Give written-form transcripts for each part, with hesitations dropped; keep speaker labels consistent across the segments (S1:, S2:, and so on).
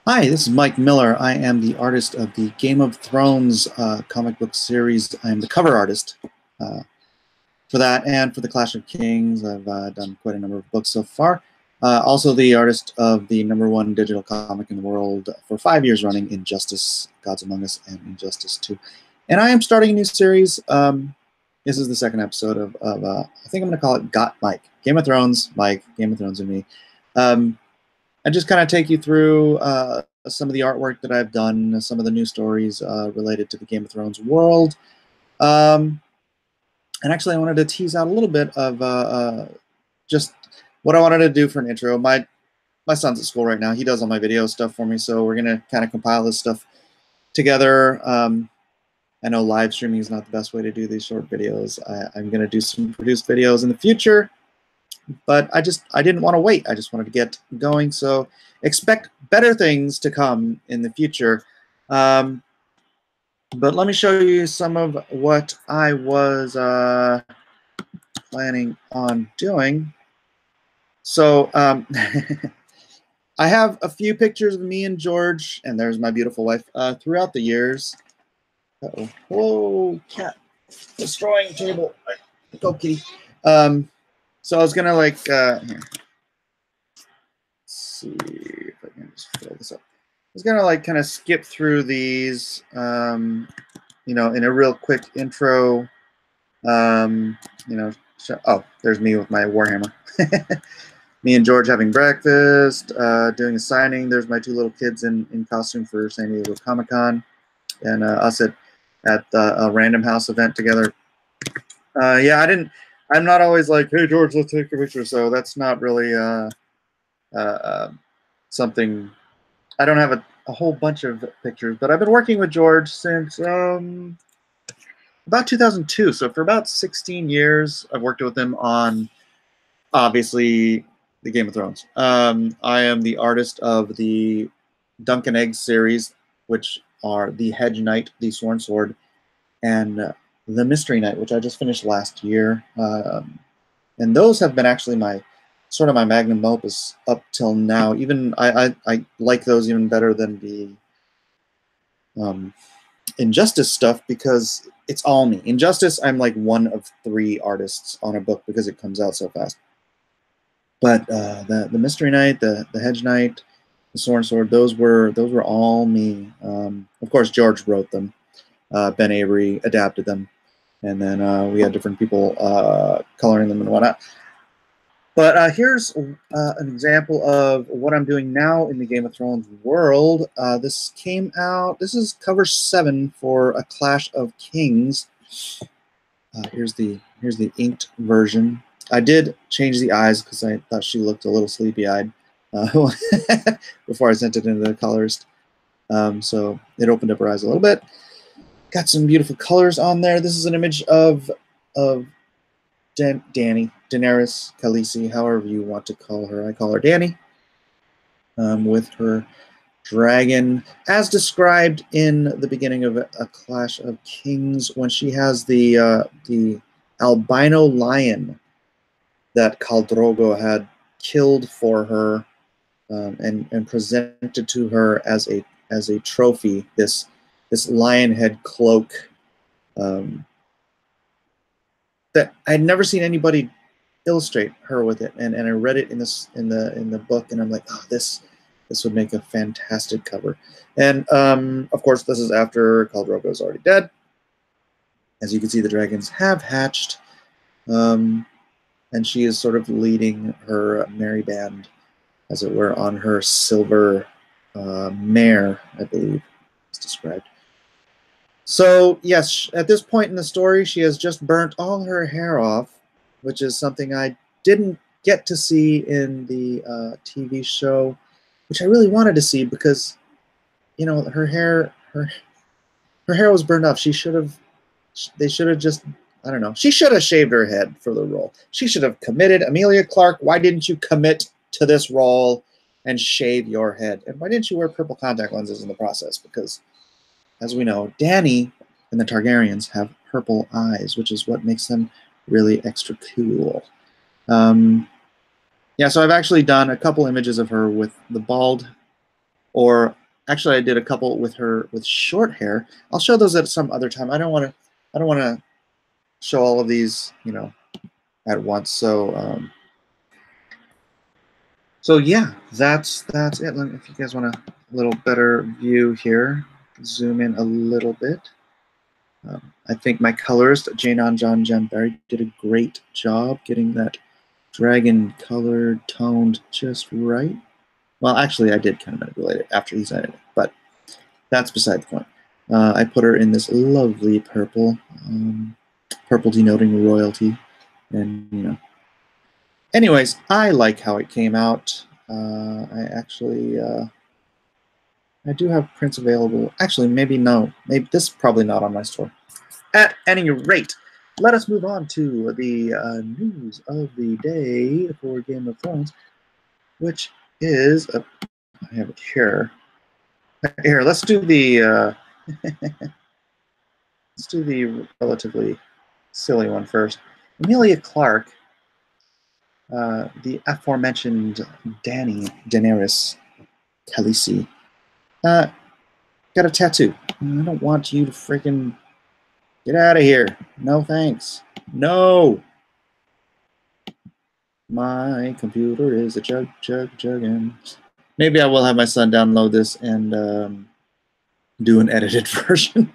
S1: Hi, this is Mike Miller. I am the artist of the Game of Thrones comic book series. I am the cover artist for that and for the Clash of Kings. I've done quite a number of books so far. Also the artist of the #1 digital comic in the world for 5 years running, Injustice, Gods Among Us, and Injustice 2. And I am starting a new series. This is the second episode of I think I'm going to call it Got Mike. Game of Thrones, Mike, Game of Thrones and me. I just kind of take you through some of the artwork that I've done, some of the new stories related to the Game of Thrones world. And actually, I wanted to tease out a little bit of just what I wanted to do for an intro. My son's at school right now. He does all my video stuff for me, so we're going to kind of compile this stuff together. I know live streaming is not the best way to do these short videos. I'm going to do some produced videos in the future. But I didn't want to wait. I just wanted to get going. So expect better things to come in the future. But let me show you some of what I was planning on doing. So I have a few pictures of me and George, and there's my beautiful wife, throughout the years. Uh-oh. Whoa, cat. Destroying table. Go, kitty. So I was gonna here. Let's see if I can just fill this up. I was gonna kind of skip through these, in a real quick intro. Oh, there's me with my Warhammer. Me and George having breakfast, doing a signing. There's my two little kids in costume for San Diego Comic-Con, and us at a Random House event together. I'm not always like, hey, George, let's take a picture. So that's not really something. I don't have a whole bunch of pictures, but I've been working with George since about 2002. So for about 16 years, I've worked with him on, obviously, the Game of Thrones. I am the artist of the Dunk and Egg series, which are the Hedge Knight, the Sworn Sword, and the Mystery Knight, which I just finished last year. And those have been actually my magnum opus up till now. Even I like those even better than the Injustice stuff because it's all me. Injustice, I'm like one of 3 artists on a book because it comes out so fast. But the Mystery Knight, the Hedge Knight, the Sworn Sword, those were all me. Of course, George wrote them. Ben Avery adapted them. And then we had different people coloring them and whatnot. But here's an example of what I'm doing now in the Game of Thrones world. This came out. This is cover 7 for A Clash of Kings. Here's the inked version. I did change the eyes because I thought she looked a little sleepy-eyed before I sent it into the colorist. So it opened up her eyes a little bit. Got some beautiful colors on there. This is an image of Daenerys, Khaleesi, however you want to call her. I call her Dany, with her dragon, as described in the beginning of A Clash of Kings, when she has the albino lion that Khal Drogo had killed for her and presented to her as a trophy. This lion head cloak that I'd never seen anybody illustrate her with it, and I read it in the book, and I'm like, oh, this would make a fantastic cover. And of course, this is after Khal Drogo is already dead. As you can see, the dragons have hatched, and she is sort of leading her merry band, as it were, on her silver mare, I believe it's described. So, yes, at this point in the story, she has just burnt all her hair off, which is something I didn't get to see in the TV show, which I really wanted to see because, her hair was burned off. They should have just, I don't know. She should have shaved her head for the role. She should have committed. Emilia Clarke, why didn't you commit to this role and shave your head? And why didn't you wear purple contact lenses in the process? Because, as we know, Dany and the Targaryens have purple eyes, which is what makes them really extra cool. So I've actually done a couple images of her with the bald or actually I did a couple with her with short hair. I'll show those at some other time. I don't want to show all of these, you know, at once. So so yeah, that's it. If you guys want a little better view here, zoom in a little bit. I think my colorist, Janon John Jamberry, did a great job getting that dragon color toned just right. Well, actually, I did kind of manipulate it after he's edited it, but that's beside the point. I put her in this lovely purple, purple denoting royalty, and you know. Anyways, I like how it came out. I actually, I do have prints available. Actually, maybe no. Maybe this is probably not on my store. At any rate, let us move on to the news of the day for Game of Thrones, which is I have it here. Here, let's do the let's do the relatively silly one first. Emilia Clarke, the aforementioned Daenerys Khaleesi, got a tattoo. I don't want you to freaking get out of here. No thanks. No. My computer is a chugging. Maybe I will have my son download this and do an edited version.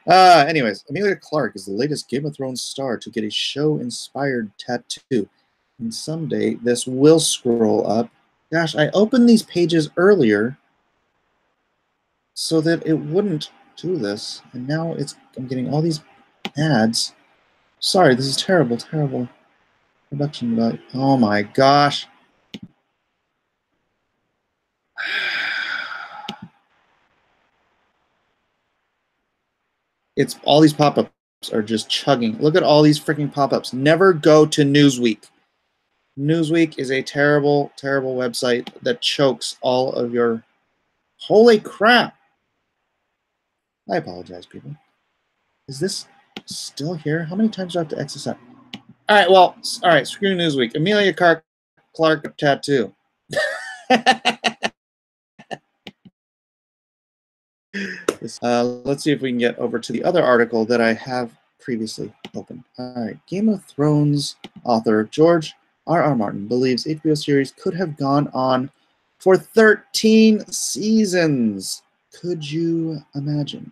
S1: Anyways, Emilia Clarke is the latest Game of Thrones star to get a show-inspired tattoo. And someday this will scroll up. Gosh, I opened these pages earlier so that it wouldn't do this. And now I'm getting all these ads. Sorry, this is terrible, terrible production value. Oh my gosh. It's all these pop-ups are just chugging. Look at all these freaking pop-ups. Never go to Newsweek. Newsweek is a terrible, terrible website that chokes all of your... Holy crap! I apologize, people. Is this still here? How many times do I have to exit out? All right, well, all right, screw Newsweek. Emilia Clarke tattoo. Let's see if we can get over to the other article that I have previously opened. All right, Game of Thrones author George R.R. Martin believes HBO series could have gone on for 13 seasons. Could you imagine?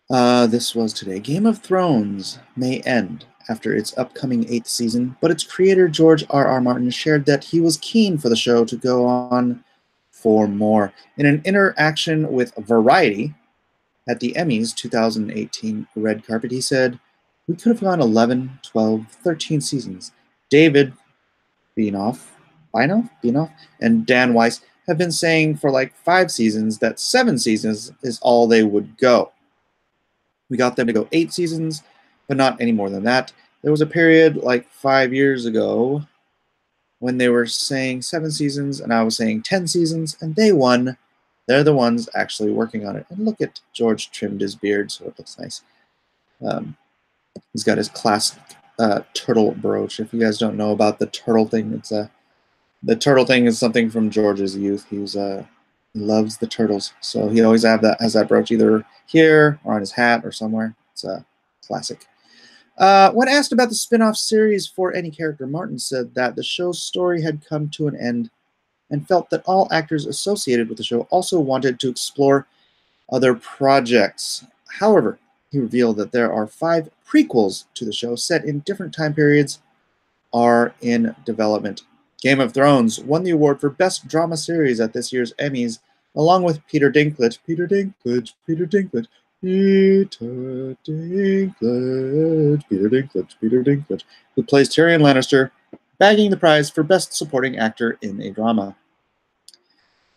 S1: This was today. Game of Thrones may end after its upcoming 8th season, but its creator George R.R. Martin shared that he was keen for the show to go on for more. In an interaction with Variety at the Emmys 2018 red carpet, he said, "We could have gone 11, 12, 13 seasons. David Benioff, and Dan Weiss have been saying for like 5 seasons that 7 seasons is all they would go. We got them to go 8 seasons, but not any more than that. There was a period like 5 years ago when they were saying 7 seasons and I was saying 10 seasons, and they won. They're the ones actually working on it." And look at George trimmed his beard, so it looks nice. He's got his classic turtle brooch. If you guys don't know about the turtle thing, it's the turtle thing is something from George's youth. He loves the turtles, so he always has that brooch either here or on his hat or somewhere. It's a classic. When asked about the spin-off series for any character, Martin said that the show's story had come to an end and felt that all actors associated with the show also wanted to explore other projects. However, he revealed that there are 5 prequels to the show set in different time periods are in development. Game of Thrones won the award for Best Drama Series at this year's Emmys, along with Peter Dinklage, who plays Tyrion Lannister, bagging the prize for Best Supporting Actor in a Drama.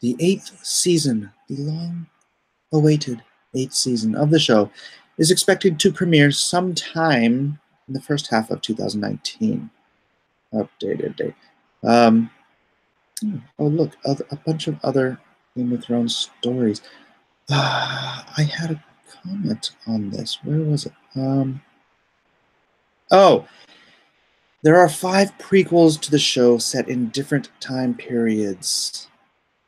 S1: The 8th season, the long-awaited 8th season of the show, is expected to premiere sometime in the first half of 2019. Updated date. Oh, look, a bunch of other Game of Thrones stories. I had a comment on this. Where was it? Oh, There are 5 prequels to the show set in different time periods.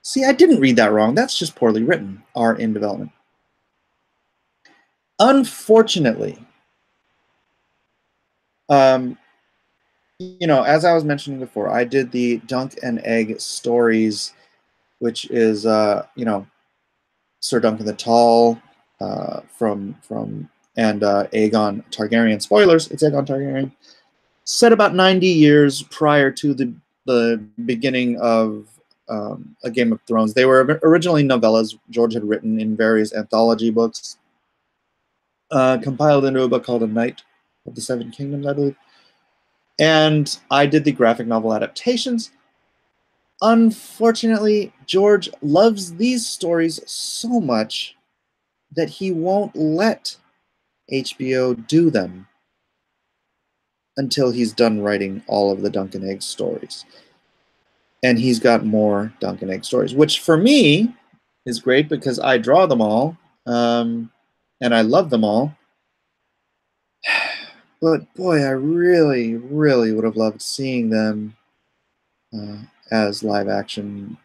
S1: See, I didn't read that wrong. That's just poorly written. Are in development. Unfortunately, you know, as I was mentioning before, I did the Dunk and Egg stories, which is, you know, Sir Duncan the Tall and Aegon Targaryen. Spoilers, it's Aegon Targaryen. Set about 90 years prior to the beginning of A Game of Thrones. They were originally novellas George had written in various anthology books, compiled into a book called A Knight of the Seven Kingdoms, I believe. And I did the graphic novel adaptations. Unfortunately, George loves these stories so much that he won't let HBO do them until he's done writing all of the Dunk and Egg stories. And he's got more Dunk and Egg stories, which for me is great because I draw them all, and I love them all. But boy, I really, really would have loved seeing them as a live action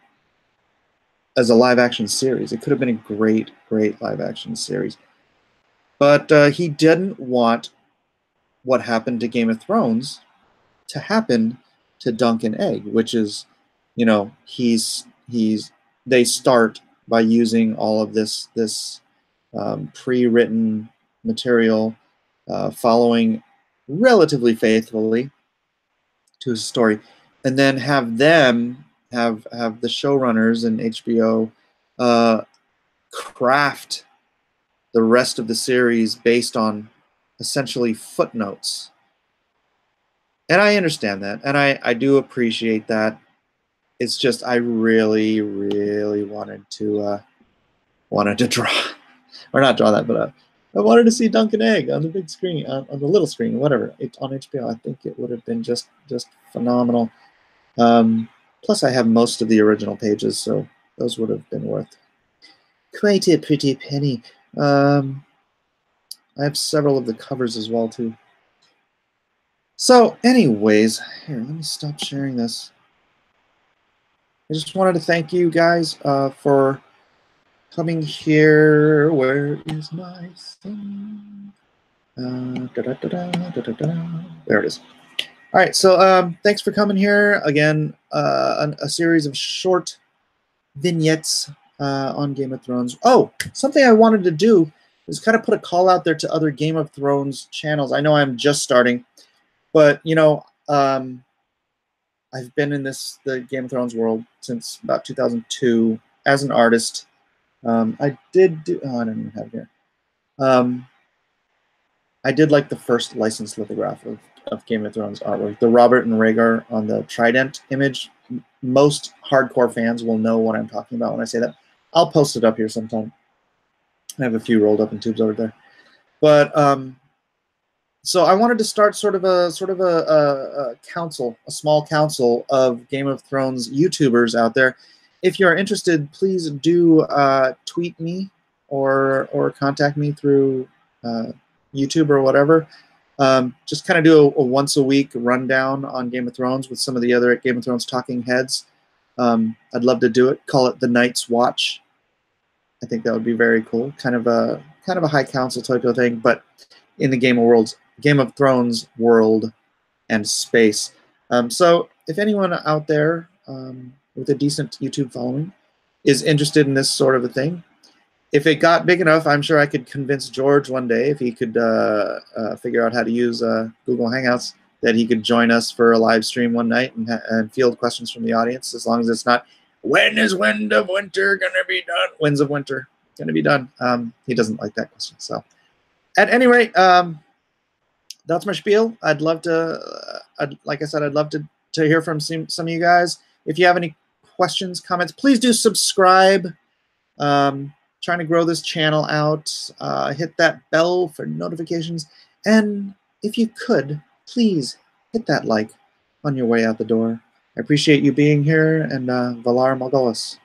S1: series. It could have been a great, great live action series. But he didn't want what happened to Game of Thrones to happen to Dunk and Egg, which is, you know, they start by using all of this pre-written material, following relatively faithfully to his story, and then have the showrunners and HBO craft the rest of the series based on essentially footnotes. And I understand that, and I do appreciate that. It's just I really, really wanted to draw, or not draw that, but I wanted to see Dunk and Egg on the big screen, on the little screen, whatever, on HBO. I think it would have been just phenomenal. Plus, I have most of the original pages, so those would have been worth quite a pretty penny. I have several of the covers as well, too. So, anyways, here, let me stop sharing this. I just wanted to thank you guys for coming here. Where is my thing? There it is. All right, so thanks for coming here. Again, a series of short vignettes on Game of Thrones. Oh, something I wanted to do is kind of put a call out there to other Game of Thrones channels. I know I'm just starting, but, you know, I've been in the Game of Thrones world since about 2002 as an artist. I did do, oh, I don't even have it here. I did like the first licensed lithograph of Game of Thrones artwork. The Robert and Rhaegar on the trident image. Most hardcore fans will know what I'm talking about when I say that. I'll post it up here sometime. I have a few rolled up in tubes over there. But so I wanted to start sort of a council, a small council of Game of Thrones YouTubers out there. If you are interested, please do tweet me or contact me through YouTube or whatever. Just kind of do a once a week rundown on Game of Thrones with some of the other Game of Thrones talking heads. I'd love to do it. Call it the Night's Watch. I think that would be very cool. Kind of a high council type of thing, but in the Game of Thrones world and space. So if anyone out there with a decent YouTube following is interested in this sort of a thing, if it got big enough, I'm sure I could convince George one day, if he could figure out how to use Google Hangouts, that he could join us for a live stream one night and field questions from the audience, as long as it's not, when is Wind of Winter going to be done? Winds of Winter going to be done. He doesn't like that question. So at any rate, that's my spiel. I'd love to, like I said, I'd love to hear from some of you guys. If you have any questions, comments, please do subscribe. Trying to grow this channel out. Hit that bell for notifications. And if you could, please hit that like on your way out the door. I appreciate you being here, and Valar Morghulis.